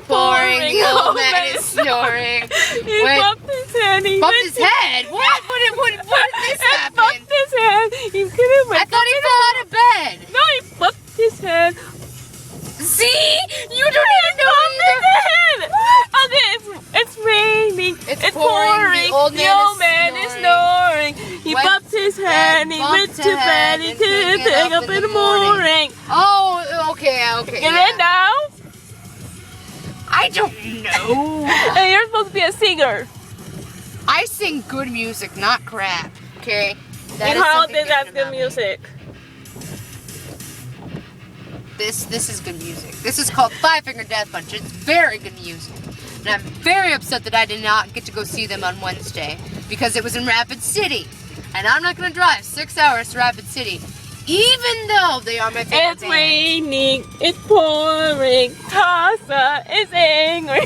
pouring. The old man is snoring. He bumped his head. He bumped his head? What? What did this happen? Bumped his head. He couldn't wake I thought he fell out of bed. No, he bumped his head. See? You don't even know either. Okay, it's raining. It's pouring. The old man is snoring. He bumped his head. He went to bed. He couldn't pick up in the morning. Oh, okay. Get it now? I don't know. And you're supposed to be a singer. I sing good music, not crap. Okay? And how did that good music? This is good music. This is called Five Finger Death Punch. It's very good music. And I'm very upset that I did not get to go see them on Wednesday because it was in Rapid City. And I'm not going to drive 6 hours to Rapid City, even though they are my favorite It's band. raining. It's pouring. Tasa is angry.